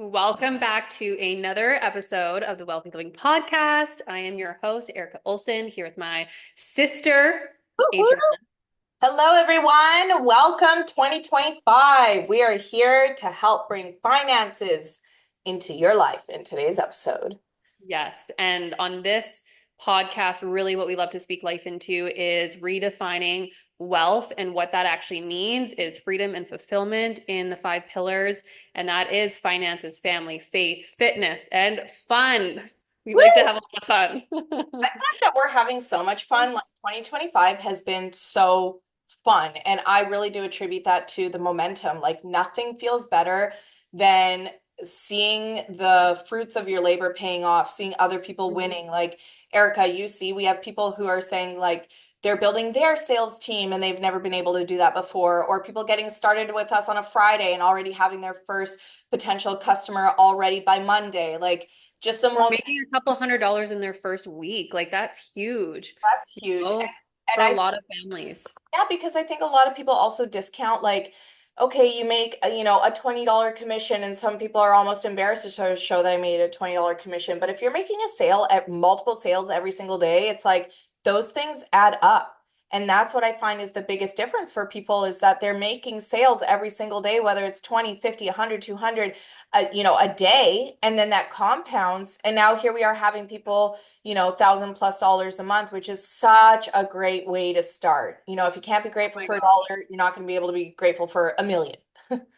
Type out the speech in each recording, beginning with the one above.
Welcome back to another episode of the Wealthy Living Podcast. I am your host, Erica Olson, here with my sister, Woo-hoo. Adriana. Hello, everyone. Welcome 2025. We are here to help bring finances into your life in today's episode. Yes. And on this podcast, really what we love to speak life into is redefining wealth. And what that actually means is freedom and fulfillment in the five pillars. And that is finances, family, faith, fitness, and fun. We like to Woo! have a lot of fun. I find that we're having so much fun. Like 2025 has been so fun. And I really do attribute that to the momentum. Like nothing feels better than seeing the fruits of your labor paying off, seeing other people winning. Like Erica, you see, we have people who are saying like they're building their sales team and they've never been able to do that before, or people getting started with us on a Friday and already having their first potential customer already by Monday. Like just the Or moment. making a couple $100 in their first week. Like that's huge, That's huge. oh, And for a I, lot of families. yeah, because I think a lot of people also discount like, okay, you make a $20 commission, and some people are almost embarrassed to show that I made a $20 commission. But if you're making a sale at multiple sales every single day, it's like those things add up. And that's what I find is the biggest difference for people is that they're making sales every single day, whether it's 20, 50, 100, 200, a day, and then that compounds. And now here we are having people $1,000+ a month, which is such a great way to start. If you can't be Oh grateful my for a gosh. dollar, you're not going to be able to be grateful for a million.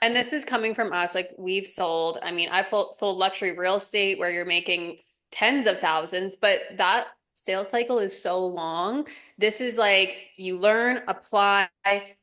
And this is coming from us. Like we've sold, I mean, I've sold luxury real estate where you're making tens of thousands, but that sales cycle is so long. This is like you learn, apply,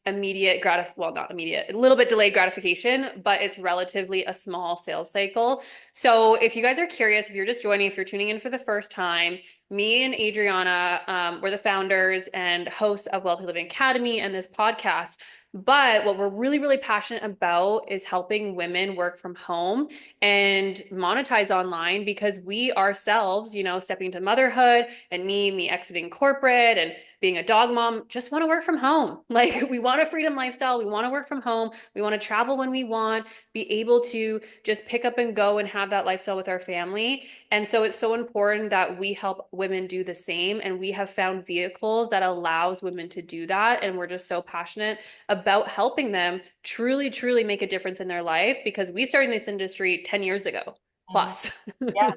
immediate well, not immediate, a little bit delayed gratification, but it's relatively a small sales cycle. So if you guys are curious, if you're just joining, if you're tuning in for the first time, me and Adriana, we're the founders and hosts of Wealthy Living Academy and this podcast. But what we're really, really passionate about is helping women work from home and monetize online because we ourselves, stepping into motherhood and me exiting corporate and being a dog mom, just want to work from home. Like we want a freedom lifestyle. We want to work from home. We want to travel when we want, be able to just pick up and go and have that lifestyle with our family. And so it's so important that we help women do the same. And we have found vehicles that allows women to do that. And we're just so passionate about helping them truly, truly make a difference in their life because we started in this industry 10 years ago Mhm. plus. Yeah,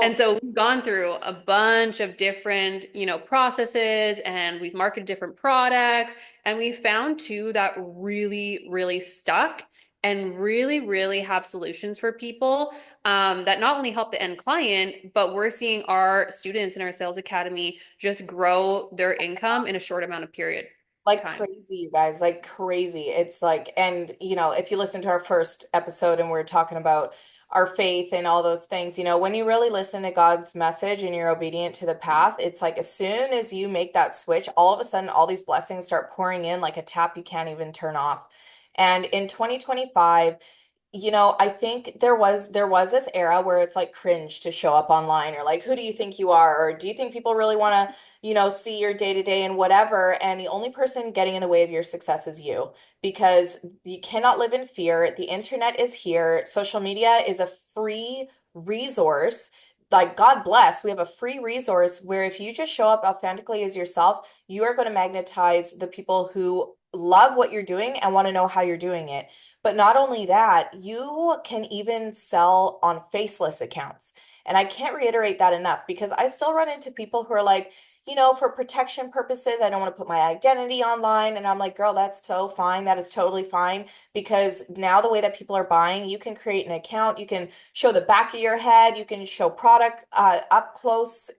And no, so we've gone through a bunch of different, processes and we've marketed different products and we found two that really, really stuck and really, really have solutions for people that not only help the end client, but we're seeing our students in our sales academy just grow their income in a short amount of period like time. crazy, you guys, like crazy. It's like, and if you listen to our first episode and we're talking about our faith and all those things, when you really listen to God's message and you're obedient to the path, it's like as soon as you make that switch, all of a sudden all these blessings start pouring in like a tap you can't even turn off. And in 2025, I think there was this era where it's like cringe to show up online or like, who do you think you are? Or do you think people really want to, see your day to day and whatever? And the only person getting in the way of your success is you because you cannot live in fear. The internet is here. Social media is a free resource. Like, God bless, we have a free resource where if you just show up authentically as yourself, you are going to magnetize the people who love what you're doing and want to know how you're doing it. But not only that, you can even sell on faceless accounts. And I can't reiterate that enough because I still run into people who are like, for protection purposes, I don't want to put my identity online. And I'm like, girl, that's so fine. That is totally fine. Because now the way that people are buying, you can create an account, you can show the back of your head, you can show product up close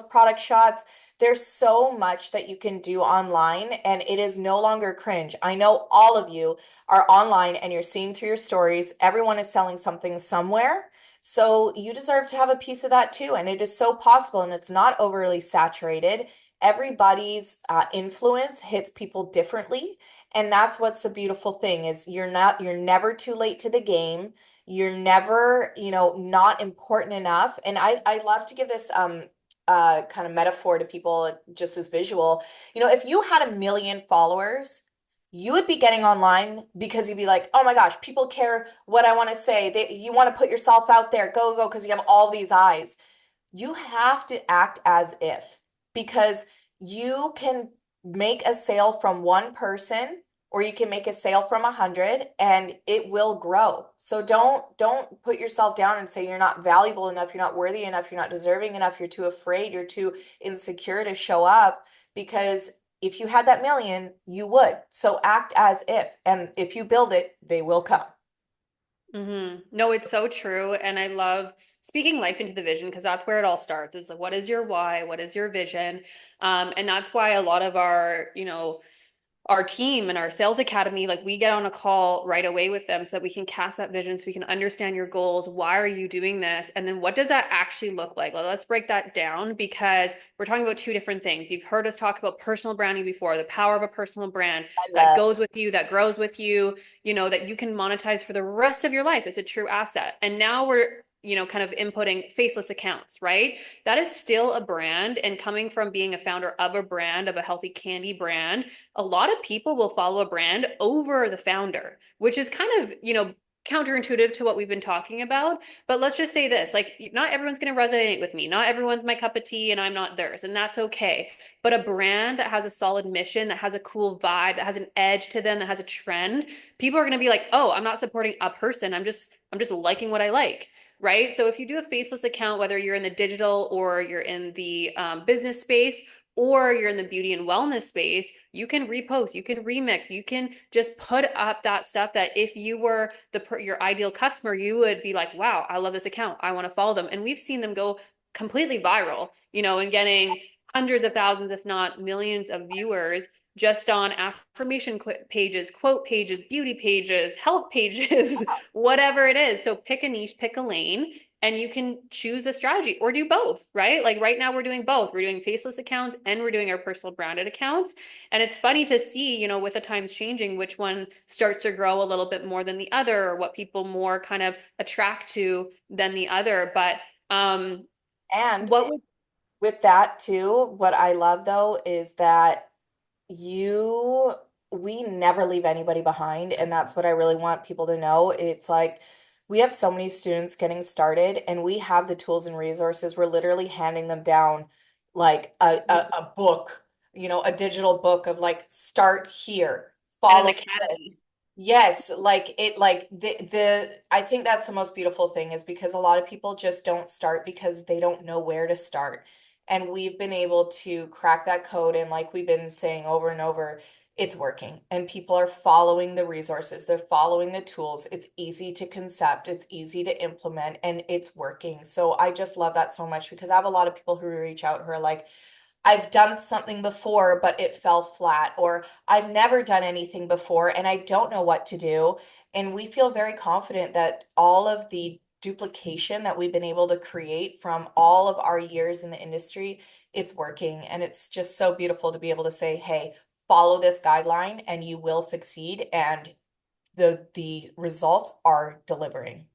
product shots. There's so much that you can do online, and it is no longer cringe. I know all of you are online and you're seeing through your stories. Everyone is selling something somewhere. So you deserve to have a piece of that too. And it is so possible and it's not overly saturated. Everybody's influence hits people differently. And that's what's the beautiful thing is you're never too late to the game. You're never, not important enough. And I love to give this kind of metaphor to people just as visual. If you had a million followers, you would be getting online because you'd be like, oh my gosh, people care what I want to say. You want to put yourself out there, go, go, because you have all these eyes. You have to act as if, because you can make a sale from one person or you can make a sale from 100 and it will grow. So don't put yourself down and say you're not valuable enough, you're not worthy enough, you're not deserving enough, you're too afraid, you're too insecure to show up, because if you had that million, you would. So act as if, and if you build it, they will come. No, it's so true. And I love speaking life into the vision because that's where it all starts. Is like, what is your why? What is your vision? And that's why a lot of our, our team and our sales academy, like we get on a call right away with them so that we can cast that vision, so we can understand your goals. Why are you doing this? And then what does that actually look like? Well, let's break that down because we're talking about two different things. You've heard us talk about personal branding before, the power of a personal brand I that love. goes with you, that grows with you, that you can monetize for the rest of your life. It's a true asset. And now we're kind of inputting faceless accounts, right? That is still a brand. And coming from being a founder of a brand, of a healthy candy brand, a lot of people will follow a brand over the founder, which is kind of, counterintuitive to what we've been talking about. But let's just say this, like, not everyone's going to resonate with me. Not everyone's my cup of tea and I'm not theirs. And that's okay. But a brand that has a solid mission, that has a cool vibe, that has an edge to them, that has a trend, people are going to be like, oh, I'm not supporting a person. I'm just liking what I like. Right. So if you do a faceless account, whether you're in the digital or you're in the business space, or you're in the beauty and wellness space, you can repost, you can remix, you can just put up that stuff that if you were your ideal customer, you would be like, wow, I love this account. I want to follow them. And we've seen them go completely viral, and getting hundreds of thousands, if not millions of viewers just on affirmation pages, quote pages, beauty pages, health pages, whatever it is. So pick a niche, pick a lane, and you can choose a strategy or do both, right? Like right now we're doing both. We're doing faceless accounts and we're doing our personal branded accounts. And it's funny to see, with the times changing, which one starts to grow a little bit more than the other, or what people more kind of attract to than the other. But And what would with that too, what I love though is that you we never leave anybody behind, and that's what I really want people to know. It's like we have so many students getting started and we have the tools and resources. We're literally handing them down like a book, a digital book of like start here, and an follow this. academy? Yes, the I think that's the most beautiful thing, is because a lot of people just don't start because they don't know where to start. And we've been able to crack that code. And like we've been saying over and over, it's working. And people are following the resources, they're following the tools. It's easy to concept, it's easy to implement, and it's working. So I just love that so much, because I have a lot of people who reach out who are like, I've done something before, but it fell flat, or I've never done anything before and I don't know what to do. And we feel very confident that all of the duplication that we've been able to create from all of our years in the industry, it's working. And it's just so beautiful to be able to say, hey, follow this guideline and you will succeed. And the results are delivering.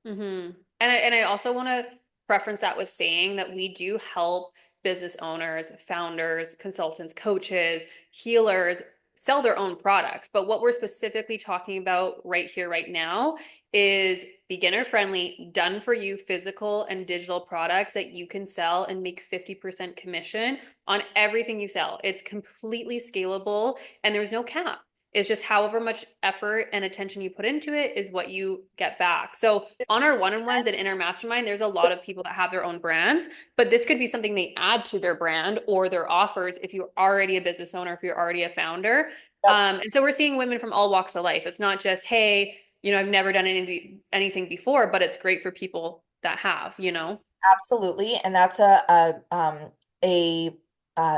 And I also want to preference that with saying that we do help business owners, founders, consultants, coaches, healers sell their own products. But what we're specifically talking about right here, right now, is beginner friendly, done for you physical and digital products that you can sell and make 50% commission on everything you sell. It's completely scalable and there's no cap. It's just however much effort and attention you put into it is what you get back. So on our one-on-ones and in our mastermind, there's a lot of people that have their own brands, but this could be something they add to their brand or their offers if you're already a business owner, if you're already a founder. That's And so we're seeing women from all walks of life. It's not just, hey, I've never done anything before, but it's great for people that have. absolutely. And that's a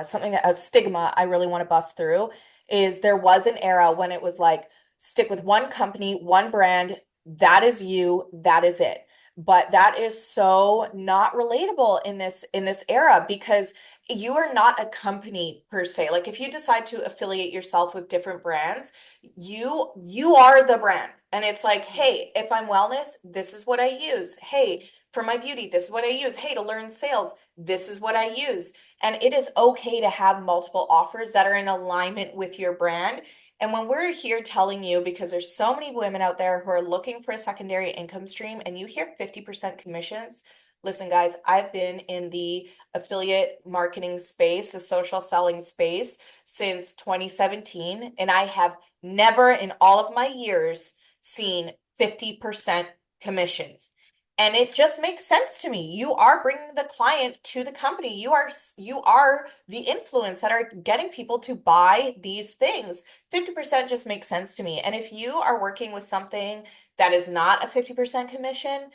something, a stigma I really want to bust through, is there was an era when it was like stick with one company, one brand, that is you, that is it. But that is so not relatable in this era, because you are not a company per se. Like if you decide to affiliate yourself with different brands, you are the brand. And it's like, hey, if I'm wellness, this is what I use. Hey, for my beauty, this is what I use. Hey, to learn sales, this is what I use. And it is okay to have multiple offers that are in alignment with your brand. And when we're here telling you, because there's so many women out there who are looking for a secondary income stream, and you hear 50% commissions, listen, guys, I've been in the affiliate marketing space, the social selling space since 2017, and I have never in all of my years seen 50% commissions. And it just makes sense to me. You are bringing the client to the company. You are the influence that are getting people to buy these things. 50% just makes sense to me. And if you are working with something that is not a 50% commission,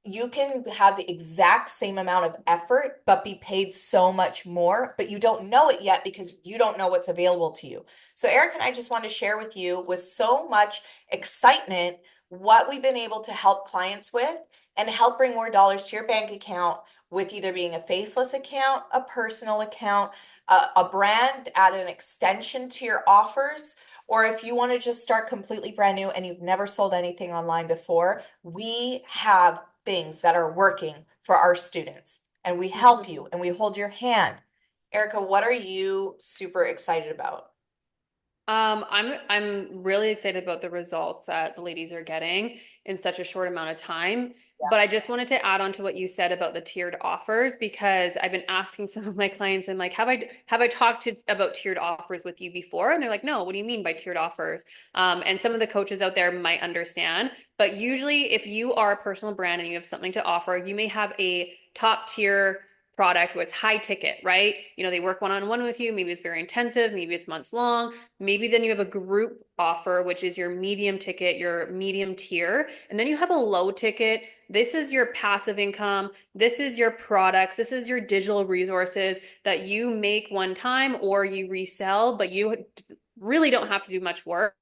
you can have the exact same amount of effort, but be paid so much more, but you don't know it yet because you don't know what's available to you. So Eric and I just want to share with you with so much excitement what we've been able to help clients with and help bring more dollars to your bank account with either being a faceless account, a personal account, a brand, add an extension to your offers, or if you want to just start completely brand new and you've never sold anything online before, we have things that are working for our students and we help you and we hold your hand. Erica, what are you super excited about? I'm really excited about the results that the ladies are getting in such a short amount of time. Yeah. But I just wanted to add on to what you said about the tiered offers because I've been asking some of my clients and like, have I talked about tiered offers with you before? And they're like, no, what do you mean by tiered offers? And some of the coaches out there might understand, but usually if you are a personal brand and you have something to offer, you may have a top tier product where it's high ticket, right? You know, they work one-on-one with you. Maybe it's very intensive, maybe it's months long. Maybe then you have a group offer, which is your medium ticket, your medium tier. And then you have a low ticket. This is your passive income. This is your products. This is your digital resources that you make one time or you resell, but you really don't have to do much work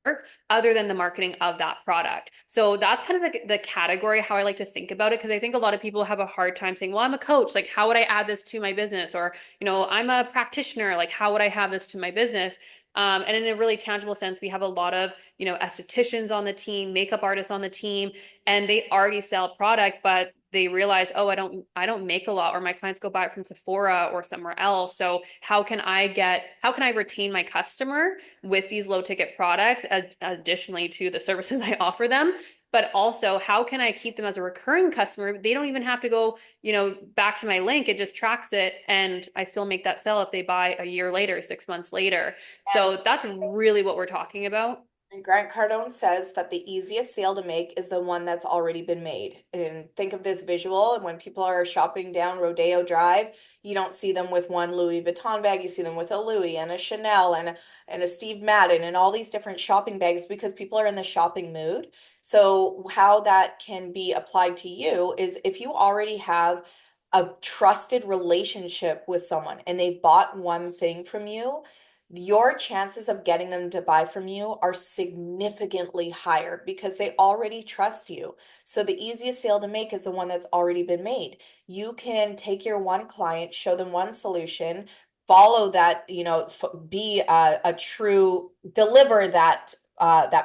other than the marketing of that product. So that's kind of the category how I like to think about it because I think a lot of people have a hard time saying, well, I'm a coach. Like, how would I add this to my business? Or, you know, I'm a practitioner. Like, how would I have this to my business? And in a really tangible sense, we have a lot of, you know, estheticians on the team, makeup artists on the team, and they already sell product, but they realize, oh, I don't make a lot, or my clients go buy it from Sephora or somewhere else. So how can I retain my customer with these low ticket products, additionally to the services I offer them? But also, how can I keep them as a recurring customer? They don't even have to go, you know, back to my link. It just tracks it, and I still make that sell if they buy a year later, 6 months later. So that's really what we're talking about. And Grant Cardone says that the easiest sale to make is the one that's already been made. And think of this visual. And when people are shopping down Rodeo Drive, you don't see them with one Louis Vuitton bag. You see them with a Louis and a Chanel and a Steve Madden and all these different shopping bags because people are in the shopping mood. So how that can be applied to you is if you already have a trusted relationship with someone and they bought one thing from you, your chances of getting them to buy from you are significantly higher because they already trust you. So the easiest sale to make is the one that's already been made. You can take your one client, show them one solution, follow that, be a true, deliver that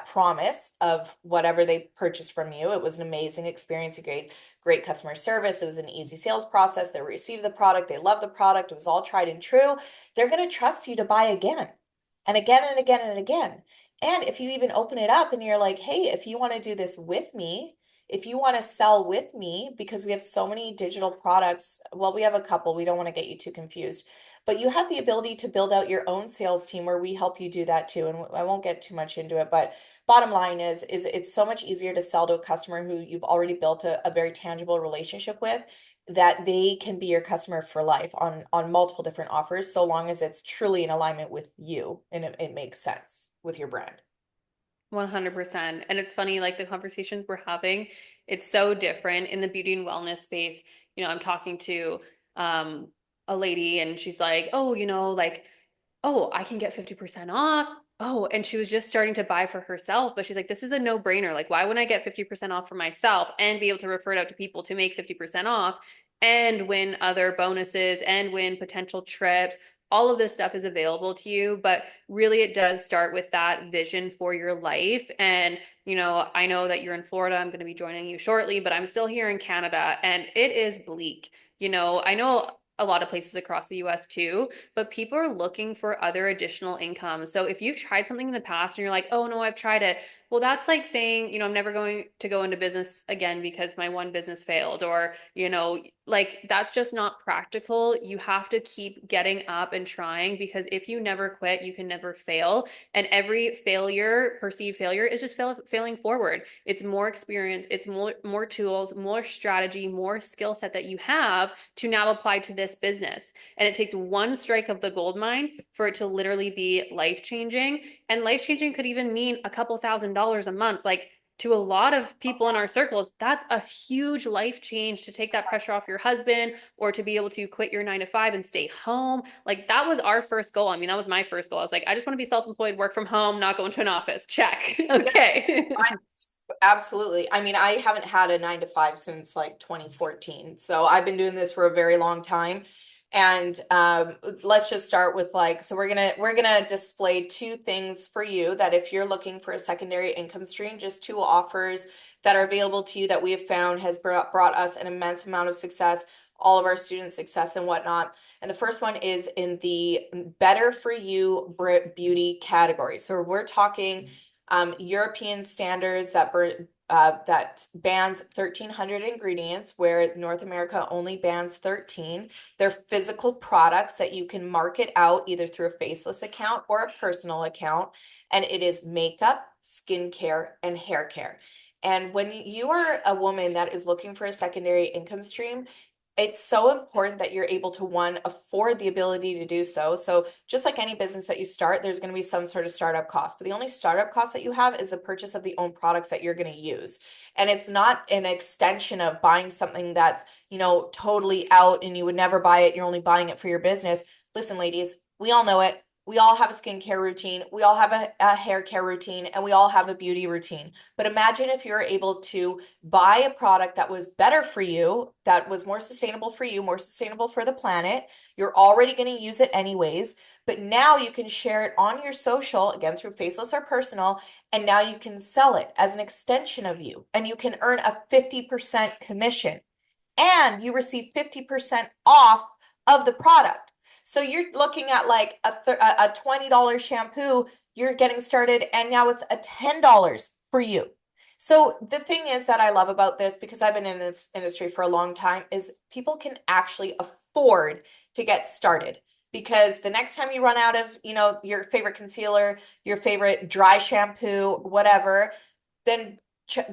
promise of whatever they purchased from you. It was an amazing experience, a great customer service. It was an easy sales process. They received the product. They loved the product. It was all tried and true. They're going to trust you to buy again and again and again and again. And if you even open it up and you're like, hey, if you want to do this with me, if you want to sell with me, because we have so many digital products, well, we have a couple, we don't want to get you too confused, but you have the ability to build out your own sales team where we help you do that too. And I won't get too much into it, but bottom line is it's so much easier to sell to a customer who you've already built a very tangible relationship with, that they can be your customer for life on multiple different offers, so long as it's truly in alignment with you and it makes sense with your brand. 100%. And it's funny, like the conversations we're having, it's so different in the beauty and wellness space. You know, I'm talking to um, a lady and she's like, oh, you know, like, oh, I can get 50% off. Oh, and she was just starting to buy for herself, but she's like, this is a no-brainer. Like, why wouldn't I get 50% off for myself and be able to refer it out to people to make 50% off and win other bonuses and win potential trips? All of this stuff is available to you, but really it does start with that vision for your life. And, you know, I know that you're in Florida. I'm going to be joining you shortly, but I'm still here in Canada and it is bleak. You know, I know a lot of places across the US too, but people are looking for other additional income. So if you've tried something in the past and you're like, oh no, I've tried it. Well, that's like saying, I'm never going to go into business again because my one business failed, or, like that's just not practical. You have to keep getting up and trying, because if you never quit, you can never fail. And every failure, perceived failure, is just failing forward. It's more experience, it's more tools, more strategy, more skill set that you have to now apply to this business. And it takes one strike of the gold mine for it to literally be life changing. And life changing could even mean a couple $1,000s a month. Like, to a lot of people in our circles, that's a huge life change, to take that pressure off your husband, or to be able to quit your 9 to 5 and stay home. Like, that was our first goal. I mean, that was my first goal. I was like, I just want to be self-employed, work from home, not go into an office. Check. Okay. I absolutely. I mean, I haven't had a 9 to 5 since like 2014. So I've been doing this for a very long time. And let's just start with like, so we're gonna display two things for you that if you're looking for a secondary income stream, just two offers that are available to you that we have found has brought us an immense amount of success, all of our students' success and whatnot. And the first one is in the better for you beauty category. So we're talking European standards that bans 1,300 ingredients, where North America only bans 13. They're physical products that you can market out either through a faceless account or a personal account. And it is makeup, skincare, and hair care. And when you are a woman that is looking for a secondary income stream, it's so important that you're able to, one, afford the ability to do so. So just like any business that you start, there's going to be some sort of startup cost, but the only startup cost that you have is the purchase of the own products that you're going to use. And it's not an extension of buying something that's, totally out and you would never buy it. You're only buying it for your business. Listen, ladies, we all know it. We all have a skincare routine. We all have a hair care routine, and we all have a beauty routine. But imagine if you're able to buy a product that was better for you, that was more sustainable for you, more sustainable for the planet. You're already going to use it anyways, but now you can share it on your social, again, through faceless or personal, and now you can sell it as an extension of you, and you can earn a 50% commission, and you receive 50% off of the product. So you're looking at like a $20 shampoo, you're getting started, and now it's a $10 for you. So the thing is that I love about this, because I've been in this industry for a long time, is people can actually afford to get started. Because the next time you run out of, your favorite concealer, your favorite dry shampoo, whatever, then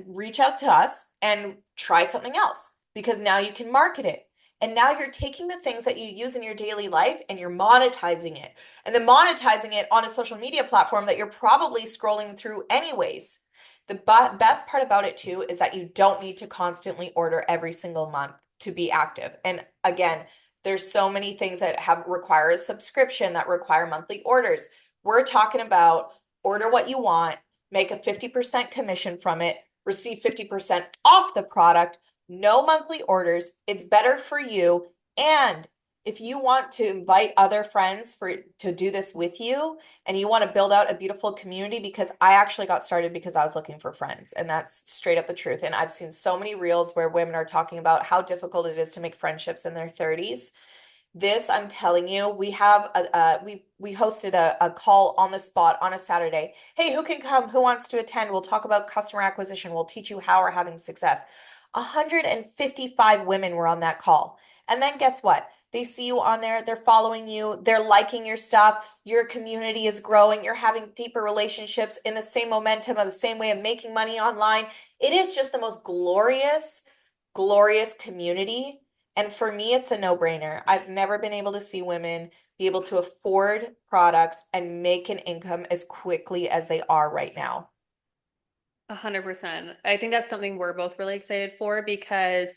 reach out to us and try something else, because now you can market it. And now you're taking the things that you use in your daily life and you're monetizing it. And then monetizing it on a social media platform that you're probably scrolling through anyways. The best part about it too is that you don't need to constantly order every single month to be active. And again, there's so many things that require a subscription, that require monthly orders. We're talking about order what you want, make a 50% commission from it, receive 50% off the product, no monthly orders. It's better for you. And if you want to invite other friends to do this with you, and you want to build out a beautiful community, because I actually got started because I was looking for friends, and that's straight up the truth. And I've seen so many reels where women are talking about how difficult it is to make friendships in their 30s. This, I'm telling you, we have we hosted a call on the spot on a Saturday. Hey, who can come? Who wants to attend? We'll talk about customer acquisition. We'll teach you how we're having success. 155 women were on that call. And then guess what? They see you on there, they're following you, they're liking your stuff, your community is growing, you're having deeper relationships in the same momentum of the same way of making money online. It is just the most glorious, glorious community. And for me, it's a no-brainer. I've never been able to see women be able to afford products and make an income as quickly as they are right now. 100%. I think that's something we're both really excited for, because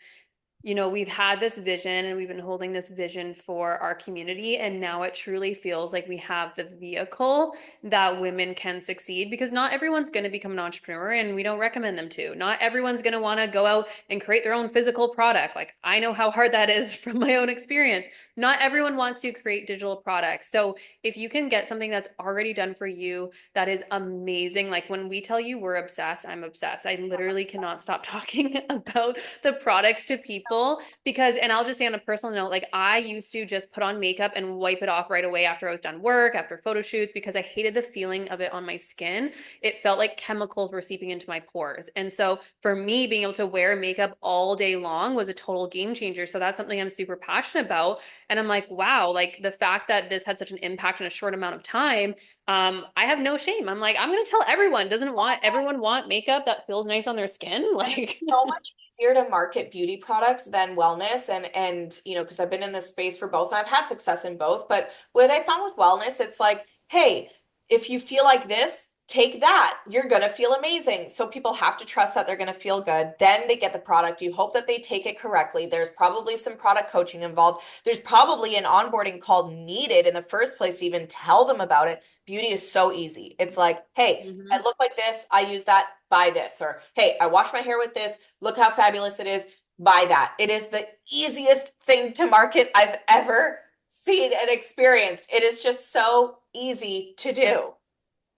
we've had this vision and we've been holding this vision for our community. And now it truly feels like we have the vehicle that women can succeed, because not everyone's going to become an entrepreneur, and we don't recommend them to. Not everyone's going to want to go out and create their own physical product. Like, I know how hard that is from my own experience. Not everyone wants to create digital products. So if you can get something that's already done for you, that is amazing. Like, when we tell you we're obsessed, I'm obsessed. I literally cannot stop talking about the products to people people because, and I'll just say on a personal note, like I used to just put on makeup and wipe it off right away after I was done work, after photo shoots, because I hated the feeling of it on my skin. It felt like chemicals were seeping into my pores. And so for me, being able to wear makeup all day long was a total game changer. So that's something I'm super passionate about. And I'm like, wow, like the fact that this had such an impact in a short amount of time, I have no shame. I'm like, I'm gonna tell everyone. Doesn't want everyone want makeup that feels nice on their skin? And it's Like, so much easier to market beauty products than wellness. And you know, because I've been in this space for both and I've had success in both. But what I found with wellness, it's like, hey, if you feel like this, take that. You're gonna feel amazing. So people have to trust that they're gonna feel good. Then they get the product. You hope that they take it correctly. There's probably some product coaching involved. There's probably an onboarding call needed in the first place to even tell them about it. Beauty is so easy. It's like, hey, I mhm. look like this, I use that, buy this. Or, hey, I wash my hair with this, look how fabulous it is, buy that. It is the easiest thing to market I've ever seen and experienced. It is just so easy to do.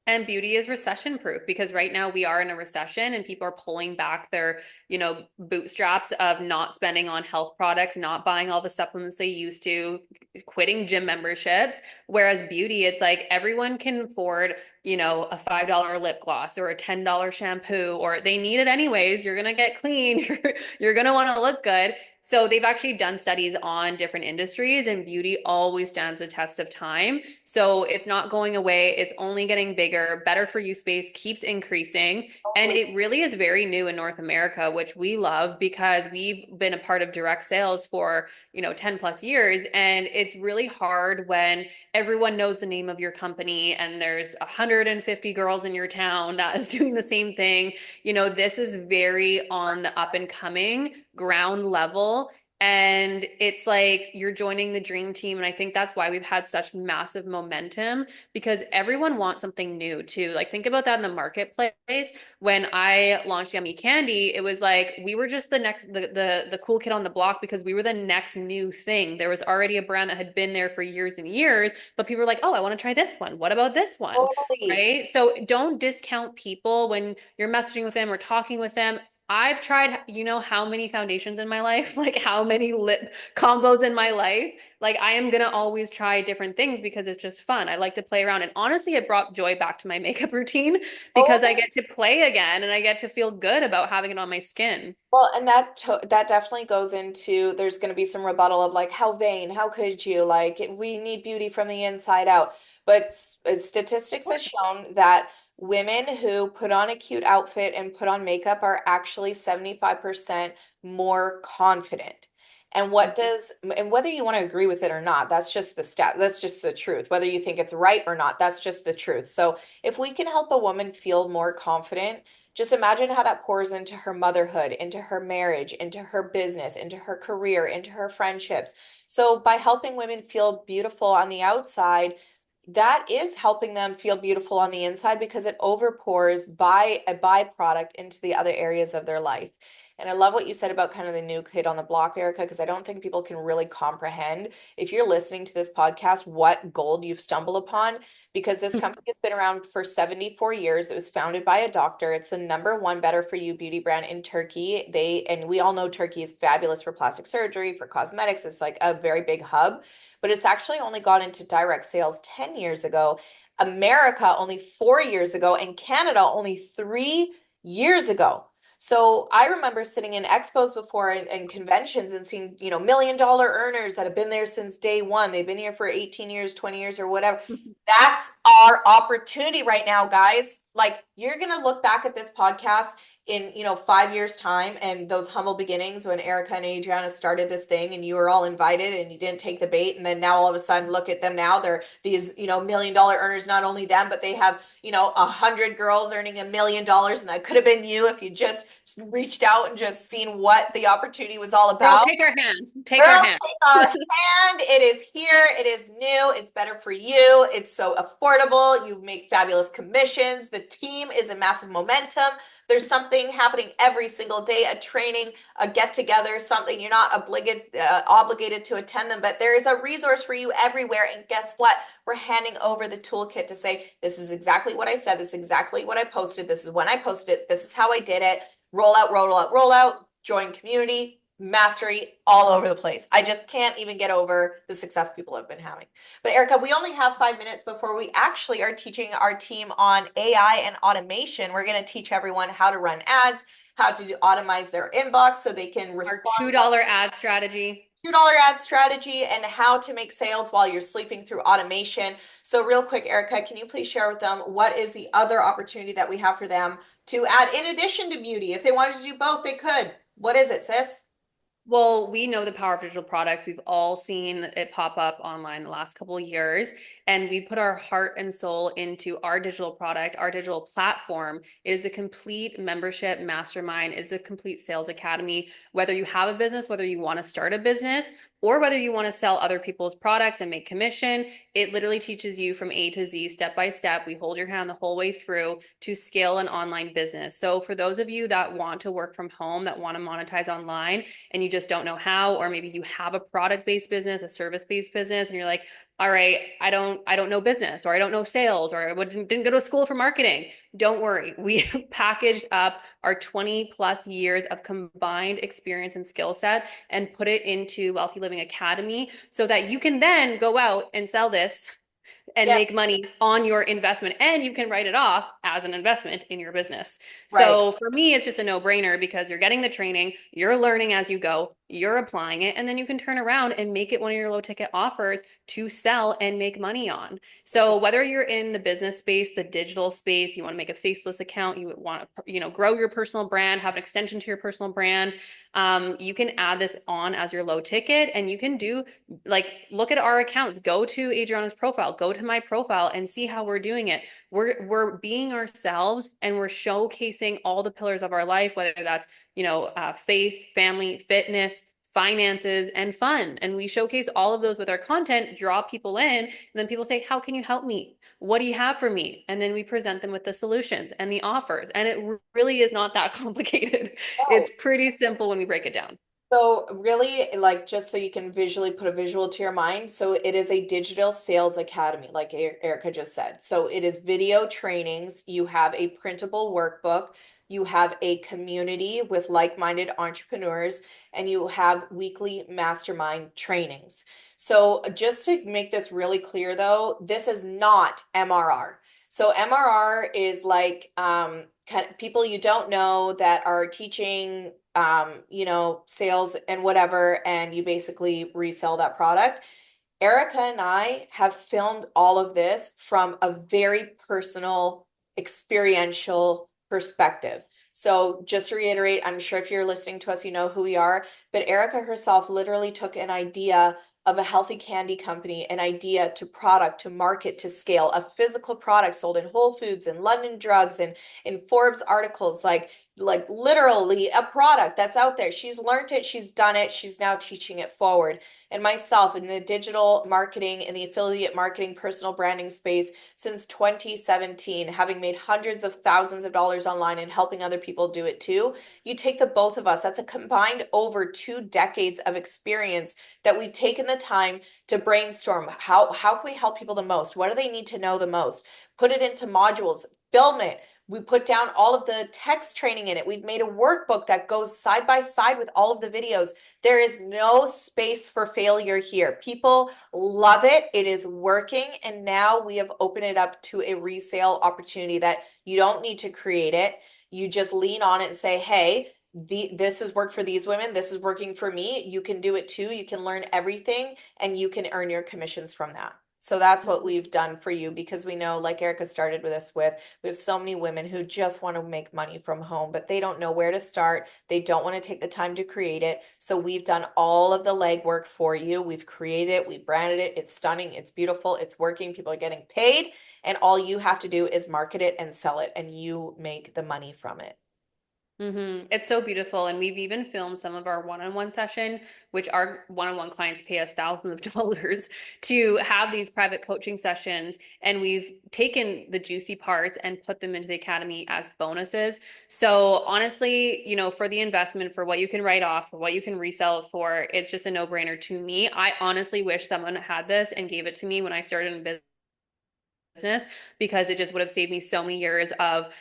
And beauty is recession proof because right now we are in a recession and people are pulling back their, bootstraps of not spending on health products, not buying all the supplements they used to, quitting gym memberships. Whereas beauty, it's like everyone can afford, a $5 lip gloss or a $10 shampoo, or they need it anyways. You're going to get clean. You're going to want to look good. So they've actually done studies on different industries, and beauty always stands the test of time. So it's not going away. It's only getting bigger. Better for you space keeps increasing. And Totally. it really is very new in North America, which we love because we've been a part of direct sales for, 10 plus years. And it's really hard when everyone knows the name of your company and there's 150 girls in your town that is doing the same thing. This is very on the up and coming ground level. And it's like you're joining the dream team. And I think that's why we've had such massive momentum because everyone wants something new too. Like, think about that in the marketplace. When I launched Yummy Candy, it was like we were just the cool kid on the block because we were the next new thing. There was already a brand that had been there for years and years, but people were like, oh, I want to try this one. What about this one? Totally. Right? So don't discount people when you're messaging with them or talking with them. I've tried, how many foundations in my life, like how many lip combos in my life. Like I am gonna always try different things because it's just fun. I like to play around. And honestly, it brought joy back to my makeup routine because I Oh, get to play again and I get to feel good about having it on my skin. well, and that definitely goes into there's going to be some rebuttal of like how vain, how could you? Like we need beauty from the inside out. But statistics has shown that women who put on a cute outfit and put on makeup are actually 75% more confident. And what does and whether you want to agree with it or not, that's just the stat. That's just the truth. Whether you think it's right or not, that's just the truth. So if we can help a woman feel more confident, just imagine how that pours into her motherhood, into her marriage, into her business, into her career, into her friendships. So, by helping women feel beautiful on the outside, that is helping them feel beautiful on the inside because it overpours by a byproduct into the other areas of their life. And I love what you said about kind of the new kid on the block, Erica, because I don't think people can really comprehend if you're listening to this podcast what gold you've stumbled upon because this company has been around for 74 years. It was founded by a doctor. It's the number one better for you beauty brand in Turkey. And we all know Turkey is fabulous for plastic surgery, for cosmetics. It's like a very big hub, but it's actually only got into direct sales 10 years ago. America only 4 years ago, and Canada only 3 years ago. So I remember sitting in expos before and conventions and seeing, $1 million earners that have been there since day one. They've been here for 18 years, 20 years, or whatever. That's our opportunity right now, guys. Like you're gonna look back at this podcast in 5 years time and those humble beginnings when Erica and Adriana started this thing and you were all invited and you didn't take the bait and then now all of a sudden look at them now they're these $1 million earners, not only them but they have 100 girls earning $1 million and that could have been you if you just reached out and just seen what the opportunity was all Girl, about. take our hand. Take our Girl, hand. take our hand. It is here. It is new. It's better for you. It's so affordable. You make fabulous commissions. The team is a massive momentum. There's something happening every single day, a training, a get together, something you're not obligated to attend them, but there is a resource for you everywhere. And guess what? We're handing over the toolkit to say, this is exactly what I said. This is exactly what I posted. This is when I posted it. This is how I did it. Roll out, roll out, roll out, join community, mastery all over the place. I just can't even get over the success people have been having. But Erica, we only have 5 minutes before we actually are teaching our team on AI and automation. We're going to teach everyone how to run ads, how to automate their inbox so they can Our respond $2 ad strategy. $2 ad strategy and how to make sales while you're sleeping through automation. So real quick, Erica, can you please share with them what is the other opportunity that we have for them to add in addition to beauty? If they wanted to do both, they could. What is it, sis? Well, we know the power of digital products. We've all seen it pop up online the last couple of years, and we put our heart and soul into our digital product, our digital platform. It is a complete membership mastermind, it's a complete sales academy. Whether you have a business, whether you want to start a business, or whether you want to sell other people's products and make commission, it literally teaches you from A to Z, step by step. We hold your hand the whole way through to scale an online business. So for those of you that want to work from home, that want to monetize online, and you just don't know how, or maybe you have a product-based business, a service-based business, and you're like, all right, I don't know business, or I don't know sales, or I didn't go to school for marketing. Don't worry. We packaged up our 20 plus years of combined experience and skill set and put it into Wealthy Living Academy so that you can then go out and sell this and make Yes, money on your investment, and you can write it off as an investment in your business. right. So for me, it's just a no-brainer because you're getting the training, you're learning as you go, you're applying it, and then you can turn around and make it one of your low ticket offers to sell and make money on. So whether you're in the business space, the digital space, you want to make a faceless account, you want to, grow your personal brand, have an extension to your personal brand, you can add this on as your low ticket, and you can do, like, look at our accounts, go to Adriana's profile, go to my profile, and see how we're doing it. We're being ourselves, and we're showcasing all the pillars of our life, whether that's faith, family, fitness, finances, and fun. And we showcase all of those with our content, draw people in, and then people say, how can you help me? What do you have for me? And then we present them with the solutions and the offers. And it really is not that complicated. Oh, It's pretty simple when we break it down. so really, like just so you can visually put a visual to your mind, so it is a digital sales academy, like Erica just said. So it is video trainings. You have a printable workbook. You have a community with like-minded entrepreneurs, and you have weekly mastermind trainings. So just to make this really clear, though, this is not MRR. So MRR is like kind of people you don't know that are teaching sales and whatever, and you basically resell that product. Erica and I have filmed all of this from a very personal, experiential perspective. So just to reiterate, I'm sure if you're listening to us, you know who we are, but Erica herself literally took an idea of a healthy candy company, an idea to product, to market, to scale, a physical product sold in Whole Foods and London Drugs and in Forbes articles, like literally a product that's out there. She's learned it, she's done it, she's now teaching it forward. And myself in the digital marketing and the affiliate marketing personal branding space since 2017, having made hundreds of thousands of dollars online and helping other people do it too. You take the both of us, that's a combined over 2 decades of experience that we've taken the time to brainstorm. How can we help people the most? What do they need to know the most? Put it into modules, film it. We put down all of the text training in it. We've made a workbook that goes side by side with all of the videos. There is no space for failure here. People love it. It is working. And now we have opened it up to a resale opportunity that you don't need to create it. You just lean on it and say, hey, this has worked for these women. This is working for me. You can do it too. You can learn everything and you can earn your commissions from that. So that's what we've done for you because we know, like Erica started with us with, we have so many women who just want to make money from home, but they don't know where to start. They don't want to take the time to create it. So we've done all of the legwork for you. We've created it, we branded it. It's stunning, it's beautiful, it's working. People are getting paid, and all you have to do is market it and sell it, and you make the money from it. It's so beautiful. And we've even filmed some of our one-on-one session, which our one-on-one clients pay us thousands of dollars to have these private coaching sessions. And we've taken the juicy parts and put them into the academy as bonuses. So honestly, for the investment, for what you can write off, for what you can resell it for, it's just a no-brainer to me. I honestly wish someone had this and gave it to me when I started in business business because it just would have saved me so many years of,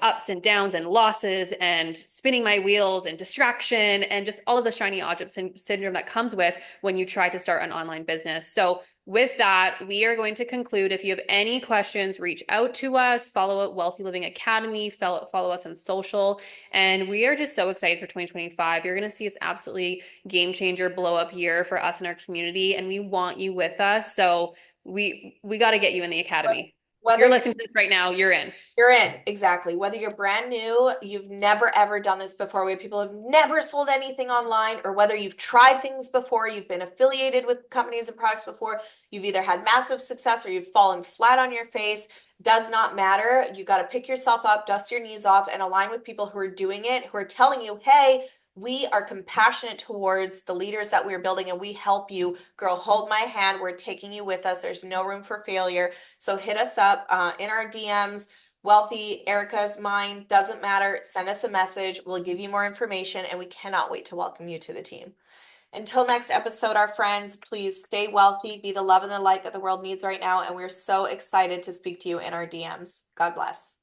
ups and downs and losses and spinning my wheels and distraction and just all of the shiny object syndrome that comes with when you try to start an online business. So with that, we are going to conclude. If you have any questions, reach out to us, follow Wealthy Living Academy, follow us on social. And we are just so excited for 2025. You're going to see us absolutely game changer, blow up year for us and our community. And we want you with us. So we got to get you in the academy. If Whether you're listening to this right now, you're in. you're in, exactly. Whether you're brand new, you've never ever done this before, we have people who have never sold anything online, or whether you've tried things before, you've been affiliated with companies and products before, you've either had massive success or you've fallen flat on your face, does not matter. You got to pick yourself up, dust your knees off, and align with people who are doing it, who are telling you, hey, we are compassionate towards the leaders that we're building and we help you. Girl, hold my hand. We're taking you with us. There's no room for failure. So hit us up in our DMs. Wealthy, Erica's, mine, doesn't matter. Send us a message. We'll give you more information and we cannot wait to welcome you to the team. Until next episode, our friends, please stay wealthy, be the love and the light that the world needs right now. And we're so excited to speak to you in our DMs. God bless.